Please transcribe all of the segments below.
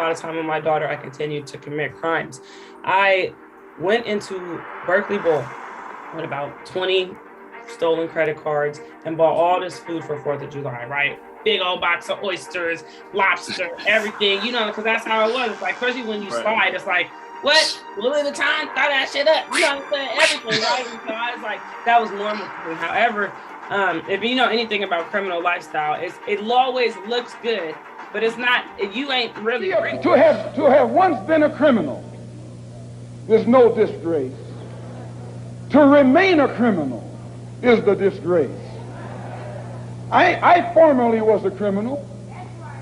lot of time with my daughter, I continued to commit crimes. I went into Berkeley Bowl with about 20 stolen credit cards and bought all this food for 4th of July, right? Big old box of oysters, lobster, everything, because that's how it was. It's like, especially when you slide, it's like, what? Little at a time, throw that shit up. You know what I'm saying? Everything, right? And so I was like, that was normal for me. However, if you know anything about criminal lifestyle, it always looks good, but it's not. You ain't really to have once been a criminal is no disgrace. To remain a criminal is the disgrace. I formerly was a criminal.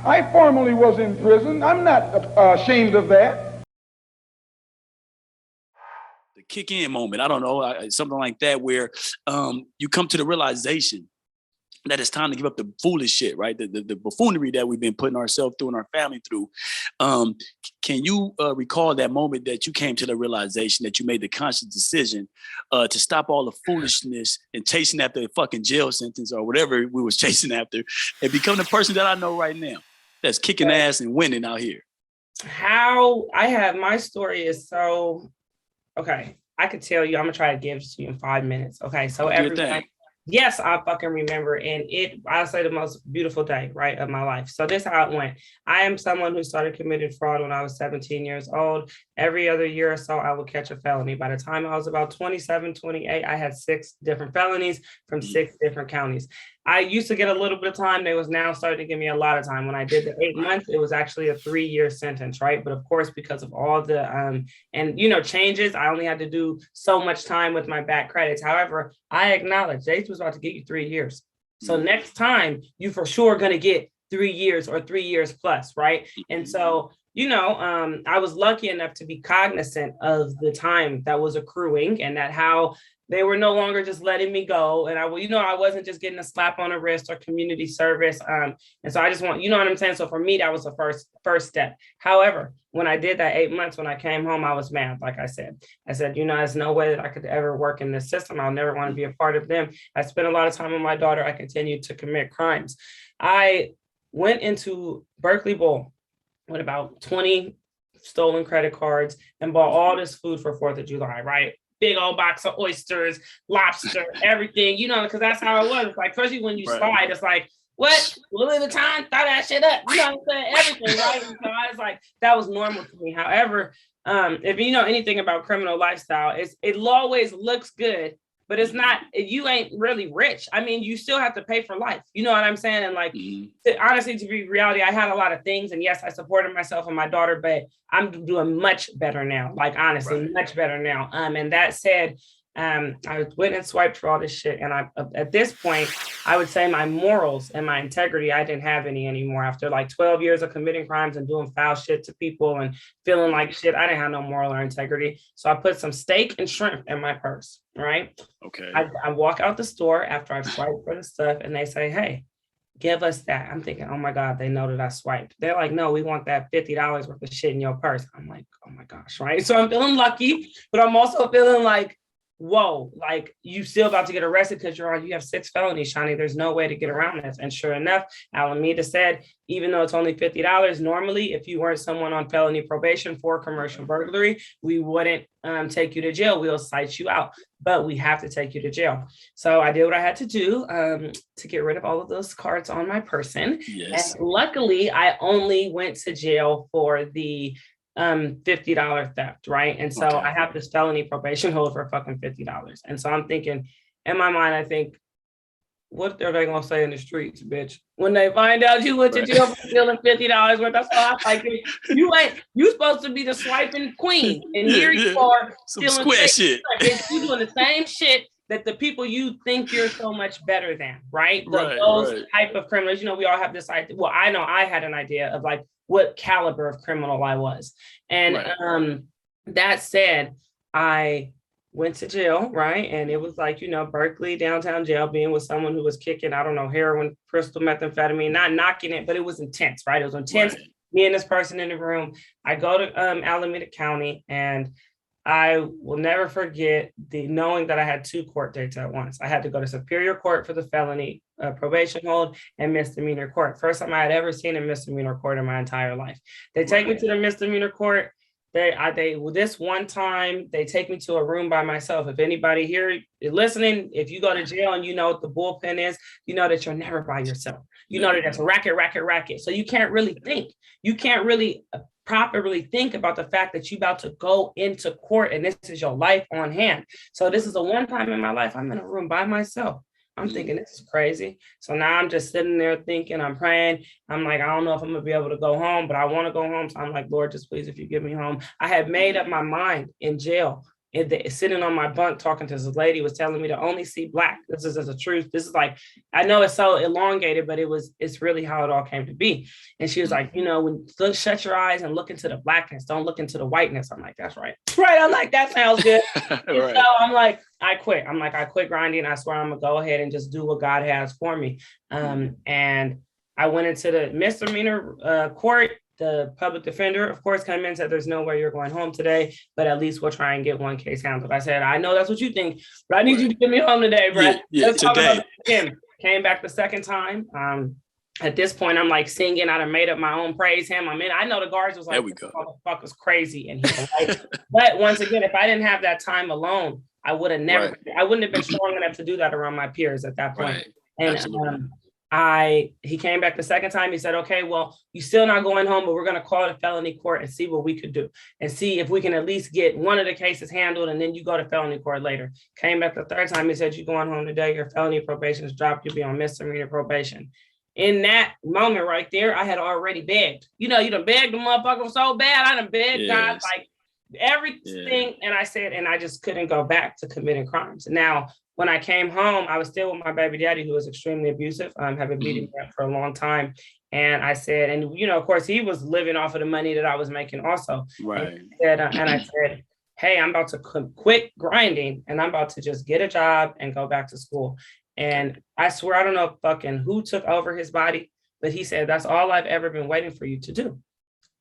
I formerly was in prison. I'm not ashamed of that. The kick in moment, I don't know, something like that, where you come to the realization that it's time to give up the foolish shit, right? The buffoonery that we've been putting ourselves through and our family through. Can you recall that moment that you came to the realization that you made the conscious decision to stop all the foolishness and chasing after a fucking jail sentence or whatever we was chasing after and become the person that I know right now that's kicking ass and winning out here? My story is so, okay, I could tell you, I'm gonna try to give it to you in 5 minutes. Okay, so everything. Yes, I fucking remember. And I'll say the most beautiful day, right, of my life. So this is how it went. I am someone who started committing fraud when I was 17 years old. Every other year or so, I would catch a felony. By the time I was about 27, 28, I had 6 different felonies from 6 different counties. I used to get a little bit of time. They was now starting to give me a lot of time. When I did the 8 months, it was actually a 3-year sentence, right? But of course, because of all the, changes, I only had to do so much time with my back credits. However, I acknowledge they was about to get you 3 years. So next time you for sure going to get 3 years or 3 years plus, right? And so, I was lucky enough to be cognizant of the time that was accruing and that how they were no longer just letting me go. And I wasn't just getting a slap on the wrist or community service. And so I just want, you know what I'm saying? So for me, that was the first step. However, when I did that 8 months, when I came home, I was mad. Like I said, there's no way that I could ever work in this system. I'll never want to be a part of them. I spent a lot of time with my daughter. I continued to commit crimes. I went into Berkeley Bowl with about 20 stolen credit cards and bought all this food for 4th of July, right? Big old box of oysters, lobster, everything, because that's how it was. It's like, especially when you slide, it's like, what? Little at a time, throw that shit up. You know what I'm saying? Everything, right? And so I was like, that was normal for me. However, if you know anything about criminal lifestyle, it always looks good, but it's not, you ain't really rich. I mean, you still have to pay for life. You know what I'm saying? And like, honestly, to be reality, I had a lot of things. And yes, I supported myself and my daughter, but I'm doing much better now. Like, honestly, much better now. And that said, I went and swiped for all this shit. And at this point, I would say my morals and my integrity, I didn't have any anymore. After like 12 years of committing crimes and doing foul shit to people and feeling like shit, I didn't have no moral or integrity. So I put some steak and shrimp in my purse, right? Okay. I walk out the store after I swiped for the stuff and they say, hey, give us that. I'm thinking, oh my God, they know that I swiped. They're like, no, we want that $50 worth of shit in your purse. I'm like, oh my gosh, right? So I'm feeling lucky, but I'm also feeling like, whoa, like you still about to get arrested because you have 6 felonies, Shani. There's no way to get around this. And sure enough, Alameda said, even though it's only $50, normally, if you weren't someone on felony probation for commercial burglary, we wouldn't take you to jail. We'll cite you out, but we have to take you to jail. So I did what I had to do to get rid of all of those cards on my person. Yes. And luckily, I only went to jail for the $50 theft, right? And so I have this felony probation hold for fucking $50. And so I'm thinking, in my mind, I think, what are they gonna say in the streets, bitch? When they find out you went to jail for stealing $50 worth, that's why I like you supposed to be the swiping queen. And here you are stealing square shit. You doing the same shit that the people you think you're so much better than, right? Those type of criminals, we all have this idea. Well, I know I had an idea of like what caliber of criminal I was. And that said, I went to jail, right? And it was like, Berkeley downtown jail, being with someone who was kicking, I don't know, heroin, crystal methamphetamine, not knocking it, but it was intense, right? It was intense. Me and this person in the room. I go to Alameda County and I will never forget knowing that I had 2 court dates at once. I had to go to Superior Court for the felony probation hold and misdemeanor court. First time I had ever seen a misdemeanor court in my entire life. They take me to the misdemeanor court. This one time they take me to a room by myself. If anybody here is listening, if you go to jail and you know what the bullpen is, you know that you're never by yourself. You know that that's racket. So you can't really think. You can't really properly think about the fact that you're about to go into court and this is your life on hand. So this is the one time in my life I'm in a room by myself. I'm thinking this is crazy. So now I'm just sitting there thinking, I'm praying. I'm like, I don't know if I'm gonna be able to go home, but I want to go home. So I'm like, Lord, just please, if you get me home. I had made up my mind in jail, sitting on my bunk talking to this lady, was telling me to only see black. This is the truth. This is like, I know it's so elongated, but it's really how it all came to be. And she was like, shut your eyes and look into the blackness. Don't look into the whiteness. I'm like, that's right. Right. I'm like, that sounds good. Right. So I'm like, I quit. I quit grinding. I swear I'm gonna go ahead and just do what God has for me. And I went into the misdemeanor court. The public defender, of course, came in and said, there's no way you're going home today, but at least we'll try and get one case handled. I said, I know that's what you think, but I need you to get me home today, bro. Let's talk about him. Came back the second time. At this point, I'm like singing. I done made up my own praise hymn. I know the guards was like, motherfucker's crazy. And he was like, but once again, if I didn't have that time alone, I would have never, I wouldn't have been strong enough to do that around my peers at that point. And he came back the second time. He said, okay, well, you're still not going home, but we're going to call the felony court and see what we could do and see if we can at least get one of the cases handled. And then you go to felony court later. Came back the third time. He said, you're going home today. Your felony probation is dropped. You'll be on misdemeanor probation. In that moment right there, I had already begged. You done begged the motherfucker so bad. I done begged God like everything. And I said, and I just couldn't go back to committing crimes. Now, when I came home, I was still with my baby daddy, who was extremely abusive. Have been beating me up for a long time. And I said, and of course, he was living off of the money that I was making also. Right. And I said, hey, I'm about to quit grinding and I'm about to just get a job and go back to school. And I swear, I don't know fucking who took over his body, but he said, that's all I've ever been waiting for you to do.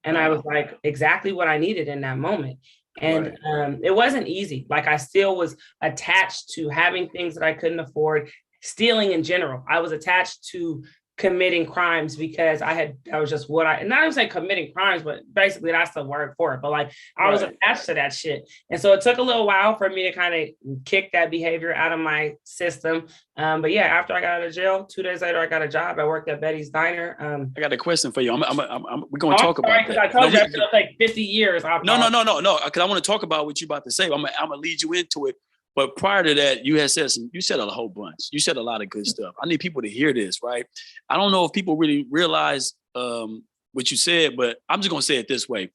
And I was like, exactly what I needed in that moment. And it wasn't easy. Like I still was attached to having things that I couldn't afford, stealing in general. I was attached to committing crimes because that was just what not even say committing crimes, but basically that's the word for it. But like I was attached to that shit. And so it took a little while for me to kind of kick that behavior out of my system. But yeah, after I got out of jail, 2 days later, I got a job. I worked at Betty's Diner. I got a question for you. We're going to talk about that. I told you it'll take 50 years. No. Because I want to talk about what you're about to say. I'm going to lead you into it. But prior to that, you said a whole bunch. You said a lot of good stuff. I need people to hear this, right? I don't know if people really realize what you said, but I'm just going to say it this way.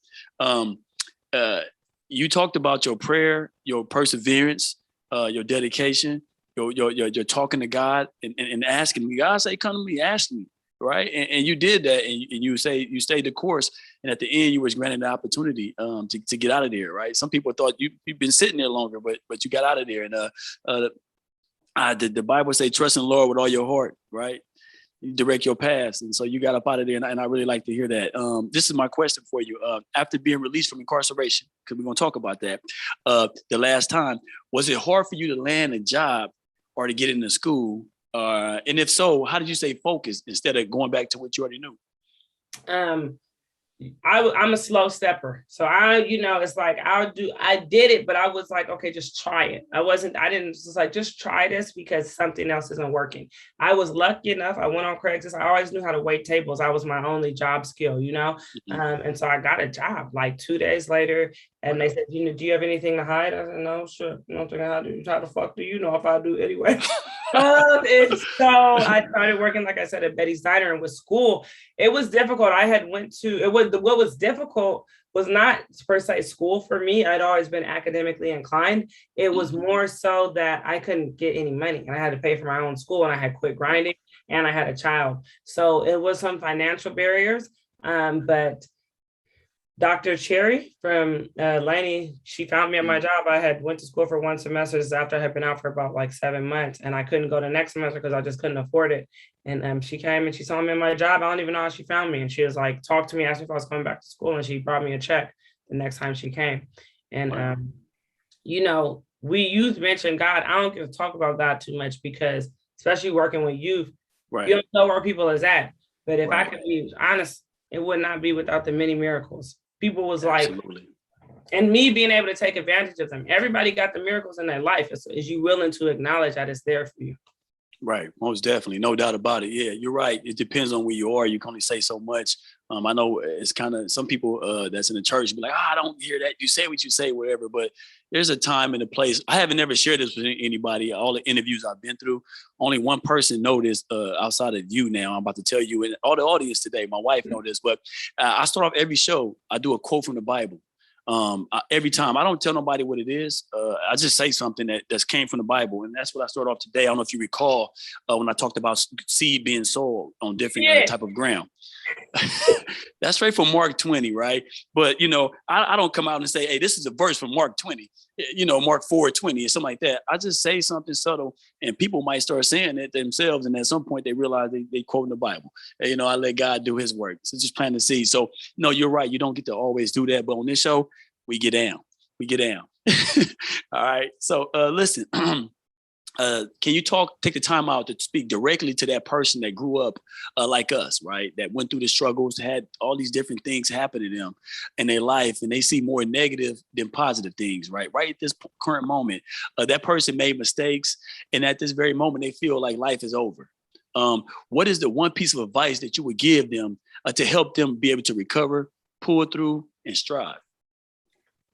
You talked about your prayer, your perseverance, your dedication, your talking to God and asking me. God say, come to me, ask me, right? And you did that, and you stayed the course. And at the end, you was granted the opportunity to get out of there, right? Some people thought you've been sitting there longer, but you got out of there. And the Bible say, trust in the Lord with all your heart, right? You direct your paths. And so you got up out of there, and I really like to hear that. This is my question for you. After being released from incarceration, because we're going to talk about that, the last time, was it hard for you to land a job or to get into school? And if so, how did you stay focused instead of going back to what you already knew? I'm a slow stepper. So it's like I did it, but I was like, okay, just try it. Just try this because something else isn't working. I was lucky enough. I went on Craigslist. I always knew how to wait tables. That was my only job skill, Mm-hmm. And so I got a job like 2 days later. And they said, do you have anything to hide? I said, no, sure. Nothing to hide. How the fuck do you know if I do anyway? And so I started working, like I said, at Betty's Diner. And with school, it was difficult. What was difficult was not per se school for me. I'd always been academically inclined. It was more so that I couldn't get any money and I had to pay for my own school and I had quit grinding and I had a child. So it was some financial barriers, but Dr. Cherry from Laney, she found me at my job. I had went to school for 1 semester after I had been out for about like 7 months, and I couldn't go to next semester because I just couldn't afford it. And she came and she saw me in my job. I don't even know how she found me. And she was like, talked to me, asked me if I was coming back to school, and she brought me a check the next time she came. And youth mention God. I don't get to talk about God too much because, especially working with youth, Right. you don't know where people is at. But if Right. I could be honest, it would not be without the many miracles. People was Absolutely. and me being able to take advantage of them. Everybody got the miracles in their life. Is you willing to acknowledge that it's there for you? Right. Most definitely. No doubt about it. Yeah, you're right. It depends on where you are. You can only say so much. I know it's kind of some people that's in the church be like, I don't hear that. You say what you say, whatever. But there's a time and a place. I haven't never shared this with anybody. All the interviews I've been through, only one person know this outside of you now. I'm about to tell you and all the audience today. My wife know this, but I start off every show. I do a quote from the Bible. Every time. I don't tell nobody what it is. I just say something that's came from the Bible. And that's what I start off today. I don't know if you recall when I talked about seed being sown on different type of ground. That's right from Mark 20, right? But, I don't come out and say, hey, this is a verse from Mark 20, Mark 4:20 or something like that. I just say something subtle and people might start saying it themselves. And at some point they realize they quote in the Bible. And, I let God do his work. So just plant the seed. So, no, you're right. You don't get to always do that. But on this show, we get down. All right. So listen, can you take the time out to speak directly to that person that grew up like us, right? That went through the struggles, had all these different things happen to them in their life, and they see more negative than positive things, right? Right at this current moment, that person made mistakes, and at this very moment, they feel like life is over. What is the one piece of advice that you would give them to help them be able to recover, pull through, and strive?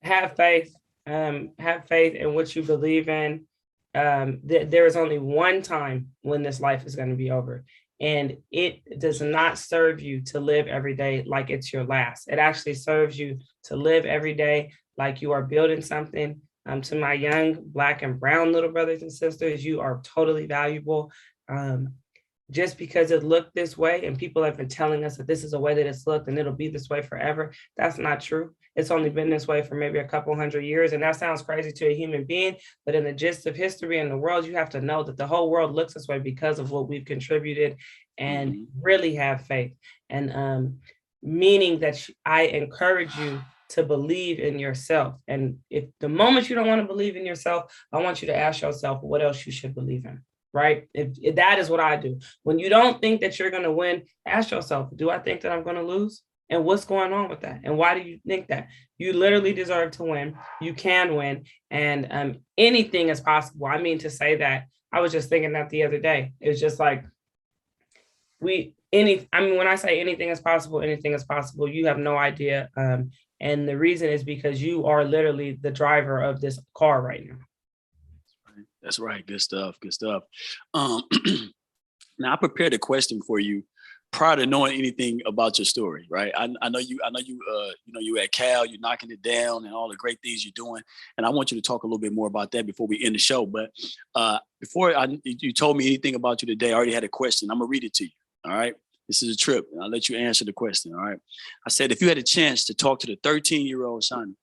Have faith. Have faith in what you believe in. There is only one time when this life is going to be over, and it does not serve you to live every day like it's your last. It actually serves you to live every day like you are building something. To my young Black and brown little brothers and sisters, you are totally valuable. Just because it looked this way and people have been telling us that this is a way that it's looked and it'll be this way forever, that's not true. It's only been this way for maybe a couple hundred years. And that sounds crazy to a human being, but in the gist of history and the world, you have to know that the whole world looks this way because of what we've contributed, and really have faith. And meaning that I encourage you to believe in yourself. And if the moment you don't want to believe in yourself, I want you to ask yourself what else you should believe in. Right? If that is what I do. When you don't think that you're going to win, ask yourself, do I think that I'm going to lose? And what's going on with that? And why do you think that? You literally deserve to win. You can win. And anything is possible. I mean to say that, I was just thinking that the other day. It was just like, when I say anything is possible, you have no idea. And the reason is because you are literally the driver of this car right now. That's right. Good stuff. Now I prepared a question for you prior to knowing anything about your story, right? I know you you at Cal, you're knocking it down and all the great things you're doing. And I want you to talk a little bit more about that before we end the show. But before you told me anything about you today, I already had a question. I'm gonna read it to you. All right. This is a trip. And I'll let you answer the question. All right. I said, if you had a chance to talk to the 13-year-old Shani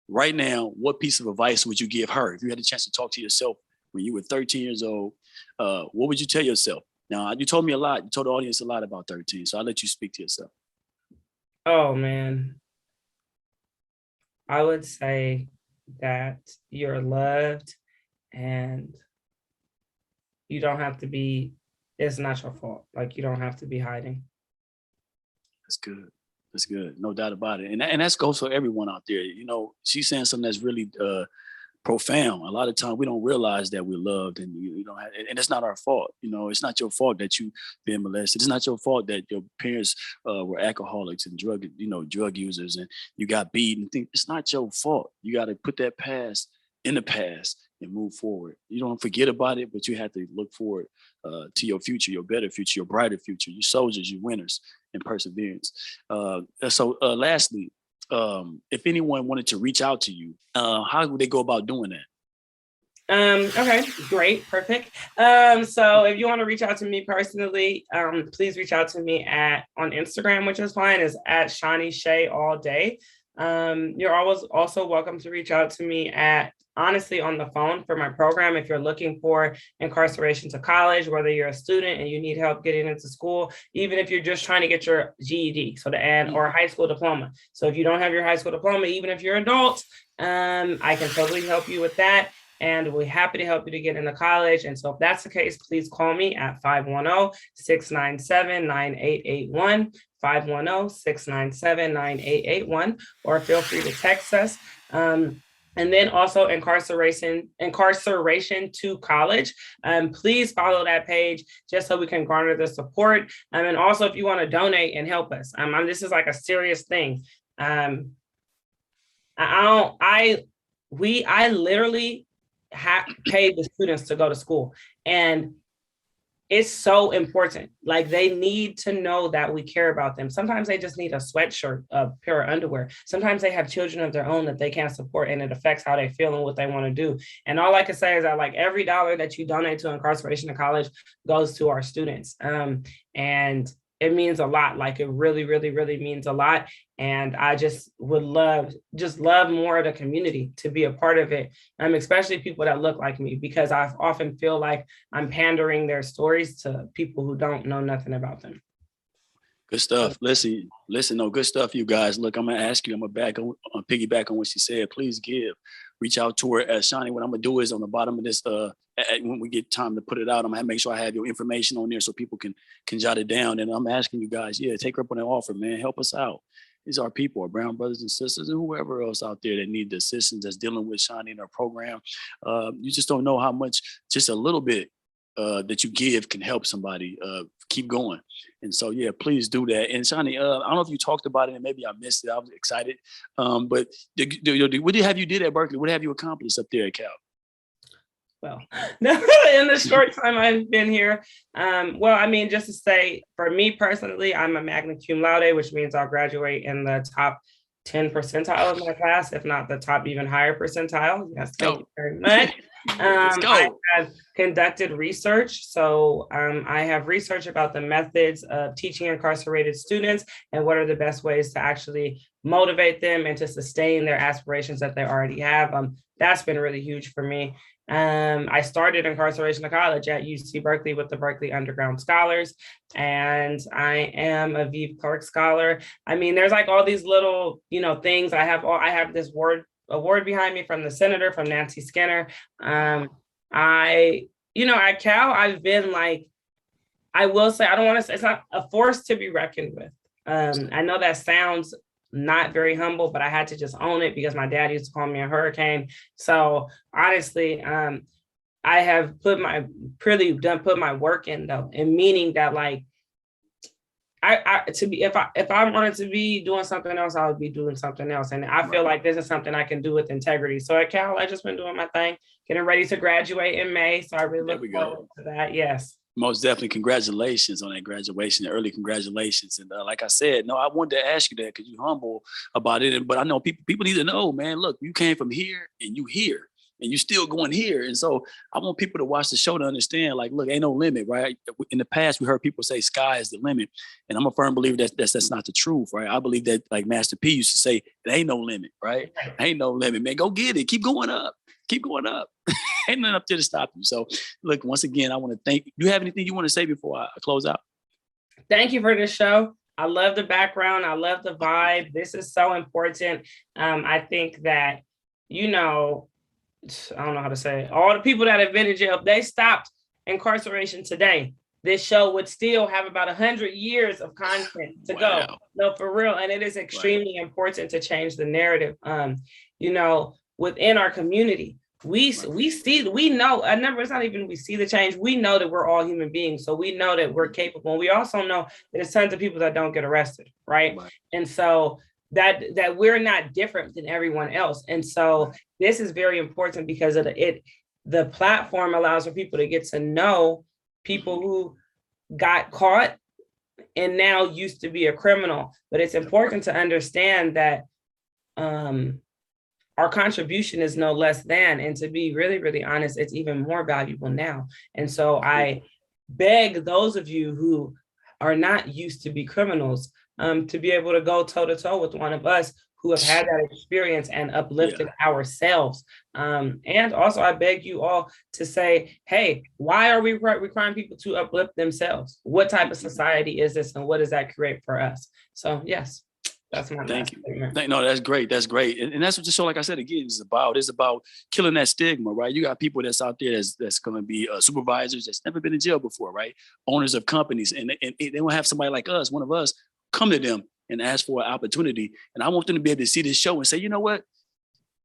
right now, what piece of advice would you give her? If you had a chance to talk to yourself when you were 13 years old, what would you tell yourself? Now, you told me a lot. You told the audience a lot about 13. So I'll let you speak to yourself. Oh, man. I would say that you're loved and you don't have to be, it's not your fault. Like, you don't have to be hiding. That's good. That's good. No doubt about it. And that goes for everyone out there. She's saying something that's really profound. A lot of times we don't realize that we're loved, and and it's not our fault. It's not your fault that you've been molested. It's not your fault that your parents were alcoholics and drug users, and you got beaten. It's not your fault. You got to put that past in the past and move forward. You don't forget about it, but you have to look forward to your future, your better future, your brighter future. You soldiers, you winners, and perseverance. So lastly, if anyone wanted to reach out to you, how would they go about doing that? Okay, great, perfect. So if you want to reach out to me personally, please reach out to me on Instagram, which is fine, is at Shani Shay all day. You're always also welcome to reach out to me honestly on the phone for my program. If you're looking for incarceration to college, whether you're a student and you need help getting into school, even if you're just trying to get your GED, or a high school diploma. So if you don't have your high school diploma, even if you're adult, I can totally help you with that. And we're happy to help you to get into college. And so if that's the case, please call me at 510-697-9881, 510-697-9881, or feel free to text us. And then also incarceration to college. Please follow that page just so we can garner the support. And also if you want to donate and help us, this is like a serious thing. I literally paid the students to go to school, and it's so important. Like, they need to know that we care about them. Sometimes they just need a sweatshirt, a pair of underwear. Sometimes they have children of their own that they can't support, and it affects how they feel and what they want to do. And all I can say is that, like, every dollar that you donate to incarceration to college goes to our students. And it means a lot. Like, it really, really, really means a lot. And I just would love more of the community to be a part of it. Especially people that look like me, because I often feel like I'm pandering their stories to people who don't know nothing about them. Good stuff. Listen, no, good stuff, you guys. Look, I'm going to ask you, I'm going to piggyback on what she said. Please give. Reach out to her. Shani, what I'm going to do is on the bottom of this, when we get time to put it out, I'm going to make sure I have your information on there so people can jot it down. And I'm asking you guys, take her up on that offer, man. Help us out. These are people, our brown brothers and sisters, and whoever else out there that need the assistance that's dealing with Shani in her program. You just don't know how much, just a little bit that you give can help somebody keep going. And so, please do that. And Shani, I don't know if you talked about it and maybe I missed it. I was excited. But what have you did at Berkeley? What have you accomplished up there at Cal? Well, in the short time I've been here, just to say, for me personally, I'm a magna cum laude, which means I'll graduate in the top 10 percentile of my class, if not the top even higher percentile. Yes, thank you very much. I have conducted research. So I have research about the methods of teaching incarcerated students and what are the best ways to actually motivate them and to sustain their aspirations that they already have. That's been really huge for me. I started incarceration to college at UC Berkeley with the Berkeley Underground Scholars, and I am a Vive Clark Scholar. There's like all these little, things. I have this award behind me from the senator, from Nancy Skinner. At Cal, I've been like, I will say, I don't want to say it's not a force to be reckoned with. I know that sounds not very humble, but I had to just own it because my dad used to call me a hurricane. So honestly, I have put my work in, though, and meaning that, like, if I wanted to be doing something else, I would be doing something else. And I feel like this is something I can do with integrity. So at Cal, I just been doing my thing, getting ready to graduate in May. So I really look forward to that. Yes. Most definitely. Congratulations on that graduation, early congratulations. And like I said, no, I wanted to ask you that because you're humble about it. But I know people need to know, man, look, you came from here and you here and you still going here. And so I want people to watch the show to understand, like, look, ain't no limit, right? In the past, we heard people say sky is the limit. And I'm a firm believer that's not the truth, right? I believe that, like Master P used to say, there ain't no limit, right? Ain't no limit, man. Go get it. Keep going up. Keep going up. Ain't nothing up there to stop you. So look, once again, I want to thank you. Do you have anything you want to say before I close out? Thank you for this show. I love the background. I love the vibe. This is so important. I think that, I don't know how to say it. All the people that have been in jail, if they stopped incarceration today, this show would still have about 100 years of content to go. No, for real. And it is extremely important to change the narrative. Within our community, we know, it's not even we see the change. We know that we're all human beings. So we know that we're capable. And we also know that there's tons of people that don't get arrested, right? And so that we're not different than everyone else. And so this is very important because of the platform allows for people to get to know people who got caught and now used to be a criminal. But it's important to understand that our contribution is no less than, and to be really, really honest, it's even more valuable now. And so I beg those of you who are not used to be criminals to be able to go toe to toe with one of us who have had that experience and uplifted ourselves. And also I beg you all to say, hey, why are we requiring people to uplift themselves? What type of society is this and what does that create for us? So yes. That's my Thank you. statement. No, that's great. That's great. And that's what the show, like I said, again, is about. It's about killing that stigma, right? You got people that's out there that's going to be supervisors that's never been in jail before, right? Owners of companies. And they will have somebody like us, one of us, come to them and ask for an opportunity. And I want them to be able to see this show and say, you know what?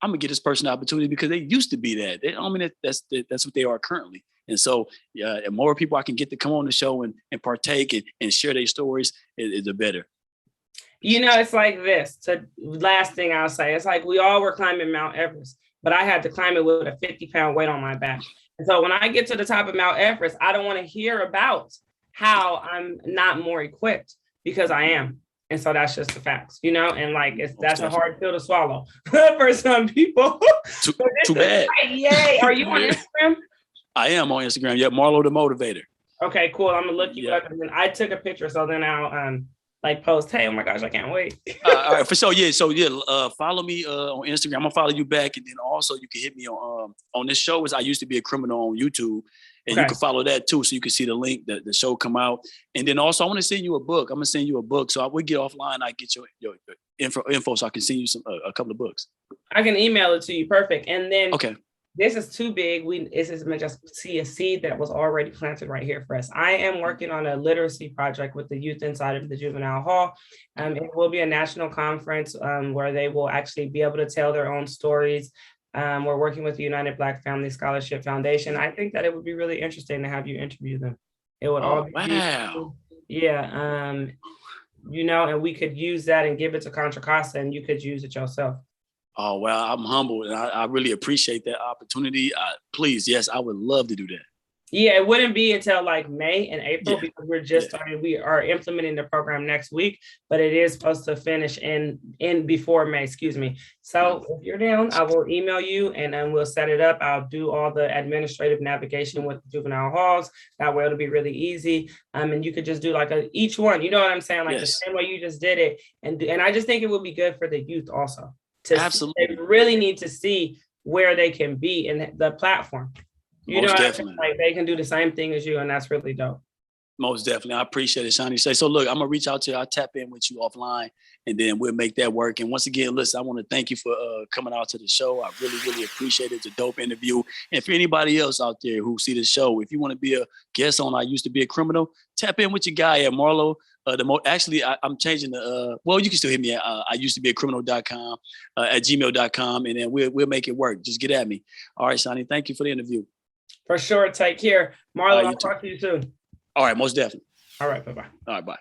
I'm going to get this person an opportunity because they used to be that. I mean, that's what they are currently. And so, yeah, the more people I can get to come on the show and partake and share their stories, the better. You know, it's like this. So last thing I'll say, it's like we all were climbing Mount Everest, but I had to climb it with a 50-pound weight on my back. And so when I get to the top of Mount Everest, I don't want to hear about how I'm not more equipped, because I am. And so that's just the facts, you know, and like that's a hard pill to swallow for some people. Too bad. Yay. Are you on Instagram? I am on Instagram. Yeah, Marlo Da Motivator. Okay, cool. I'm gonna look you up, and then I took a picture, so then I'll like post, hey, oh my gosh, I can't wait. All right, for sure. Yeah. So follow me on Instagram. I'm gonna follow you back, and then also you can hit me on this show. Is I Used to Be a Criminal on YouTube, and you can follow that too, so you can see the link that the show come out. And then also I want to send you a book. I'm gonna send you a book. So I would get offline. I get your info, so I can send you a couple of books. I can email it to you. Perfect. And then okay. This is too big. This is just see a seed that was already planted right here for us. I am working on a literacy project with the youth inside of the juvenile hall. It will be a national conference where they will actually be able to tell their own stories. We're working with the United Black Family Scholarship Foundation. I think that it would be really interesting to have you interview them. It would all be wow. Yeah. You know, and we could use that and give it to Contra Costa, and you could use it yourself. Oh, well, I'm humbled, and I really appreciate that opportunity. Please, yes, I would love to do that. Yeah, it wouldn't be until like May and April because we're just starting. We are implementing the program next week, but it is supposed to finish in before May, excuse me. So if you're down, I will email you and then we'll set it up. I'll do all the administrative navigation with the juvenile halls. That way it'll be really easy. And you could just do like each one, you know what I'm saying? Like the same way you just did it. And I just think it would be good for the youth also. Absolutely. They really need to see where they can be in the platform. You Most know, definitely. like they can do the same thing as you, and that's really dope. Most definitely. I appreciate it, Shani Shay. So look, I'm going to reach out to you. I'll tap in with you offline, and then we'll make that work. And once again, listen, I want to thank you for coming out to the show. I really, really appreciate it. It's a dope interview. And for anybody else out there who see the show, if you want to be a guest on I Used to Be a Criminal, tap in with your guy at Marlo. Actually, I'm changing well, you can still hit me at IusedToBeACriminal.com, at gmail.com, and then we'll make it work. Just get at me. All right, Shani, thank you for the interview. For sure. Take care. Marlo, I'll talk to you soon. All right, most definitely. All right, bye-bye. All right, bye.